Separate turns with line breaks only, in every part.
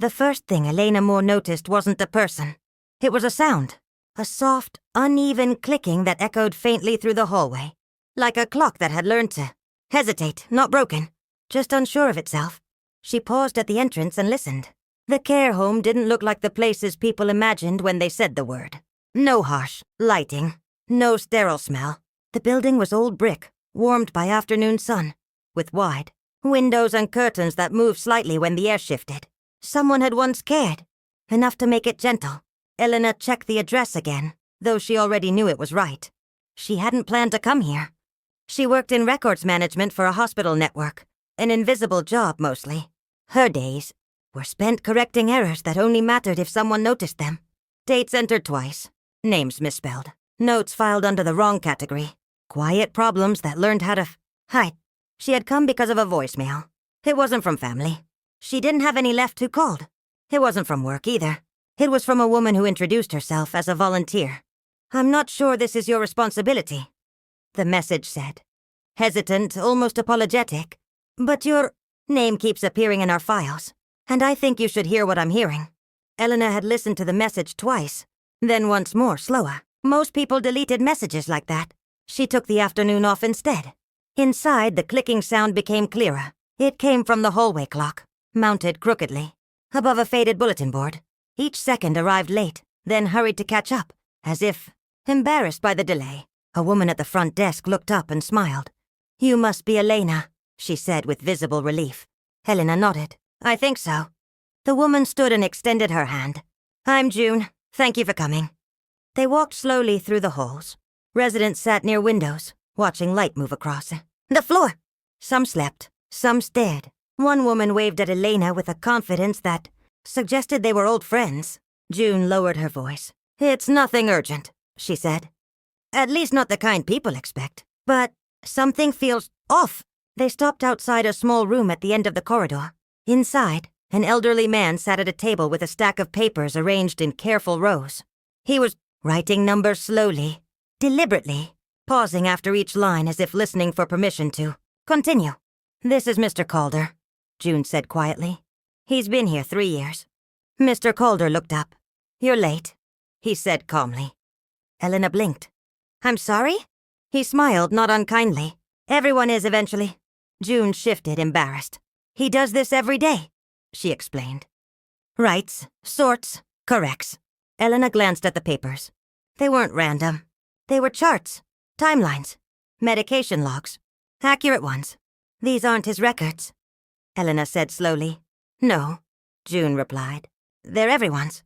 The first thing Elena Moore noticed wasn't a person. It was a sound. A soft, uneven clicking that echoed faintly through the hallway. Like a clock that had learned to hesitate, not broken, just unsure of itself. She paused at the entrance and listened. The care home didn't look like the places people imagined when they said the word. No harsh lighting, no sterile smell. The building was old brick, warmed by afternoon sun, with wide windows and curtains that moved slightly when the air shifted. Someone had once cared, enough to make it gentle. Elena checked the address again, though she already knew it was right. She hadn't planned to come here. She worked in records management for a hospital network, an invisible job mostly. Her days were spent correcting errors that only mattered if someone noticed them. Dates entered twice, names misspelled, notes filed under the wrong category, quiet problems that learned how to hide. She had come because of a voicemail. It wasn't from family. She didn't have any left who called. It wasn't from work either. It was from a woman who introduced herself as a volunteer. "I'm not sure this is your responsibility," the message said. Hesitant, almost apologetic. "But your name keeps appearing in our files, and I think you should hear what I'm hearing." Elena had listened to the message twice, then once more, slower. Most people deleted messages like that. She took the afternoon off instead. Inside, the clicking sound became clearer. It came from the hallway clock, mounted crookedly, above a faded bulletin board. Each second arrived late, then hurried to catch up, as if embarrassed by the delay. A woman at the front desk looked up and smiled. "You must be Elena," she said with visible relief. Elena nodded. "I think so." The woman stood and extended her hand. "I'm June. Thank you for coming." They walked slowly through the halls. Residents sat near windows, watching light move across the floor. Some slept, some stared. One woman waved at Elena with a confidence that suggested they were old friends. June lowered her voice. "It's nothing urgent," she said. "At least not the kind people expect. But something feels off." They stopped outside a small room at the end of the corridor. Inside, an elderly man sat at a table with a stack of papers arranged in careful rows. He was writing numbers slowly, deliberately, pausing after each line as if listening for permission to continue. "This is Mr. Calder," June said quietly. "He's been here 3 years." Mr. Calder looked up. "You're late," he said calmly. Elena blinked. "I'm sorry?" He smiled, not unkindly. "Everyone is eventually." June shifted, embarrassed. "He does this every day," she explained. "Writes, sorts, corrects." Elena glanced at the papers. They weren't random. They were charts, timelines, medication logs, accurate ones. "These aren't his records," Elena said slowly. "No," June replied. "They're everyone's."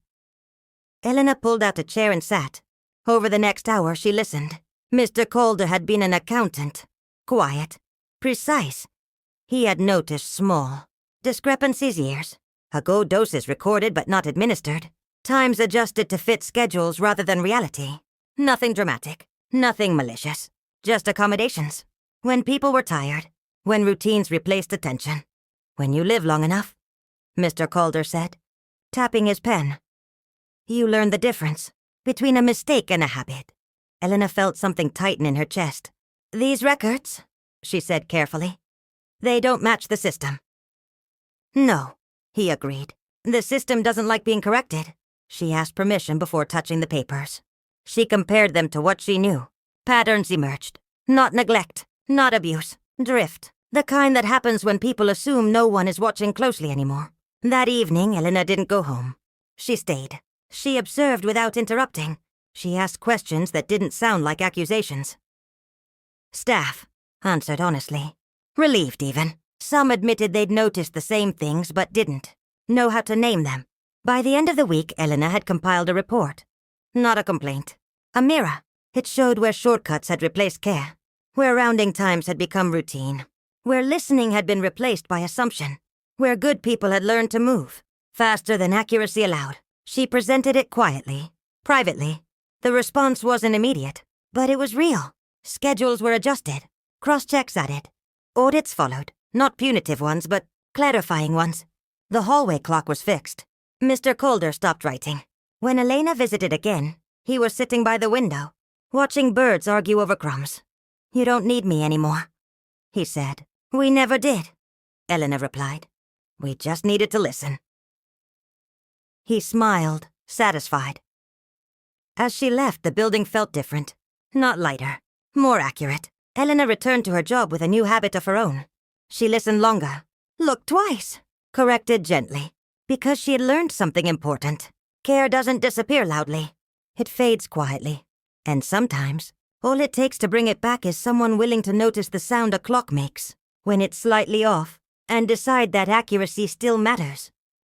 Elena pulled out a chair and sat. Over the next hour, she listened. Mr. Calder had been an accountant. Quiet. Precise. He had noticed small discrepancies years ago, doses recorded but not administered. Times adjusted to fit schedules rather than reality. Nothing dramatic. Nothing malicious. Just accommodations. When people were tired. When routines replaced attention. "When you live long enough," Mr. Calder said, tapping his pen. "You learn the difference between a mistake and a habit." Elena felt something tighten in her chest. "These records," she said carefully, "they don't match the system." "No," he agreed. "The system doesn't like being corrected." She asked permission before touching the papers. She compared them to what she knew. Patterns emerged. Not neglect, not abuse, drift. The kind that happens when people assume no one is watching closely anymore. That evening, Elena didn't go home. She stayed. She observed without interrupting. She asked questions that didn't sound like accusations. Staff answered honestly. Relieved even. Some admitted they'd noticed the same things but didn't know how to name them. By the end of the week, Elena had compiled a report. Not a complaint. A mirror. It showed where shortcuts had replaced care, where rounding times had become routine, where listening had been replaced by assumption, where good people had learned to move faster than accuracy allowed. She presented it quietly, privately. The response wasn't immediate, but it was real. Schedules were adjusted, cross-checks added. Audits followed, not punitive ones, but clarifying ones. The hallway clock was fixed. Mr. Calder stopped writing. When Elena visited again, he was sitting by the window, watching birds argue over crumbs. "You don't need me anymore," he said. "We never did," Elena replied. "We just needed to listen." He smiled, satisfied. As she left, the building felt different. Not lighter, more accurate. Elena returned to her job with a new habit of her own. She listened longer. Looked twice. Corrected gently. Because she had learned something important. Care doesn't disappear loudly. It fades quietly. And sometimes, all it takes to bring it back is someone willing to notice the sound a clock makes when it's slightly off and decide that accuracy still matters.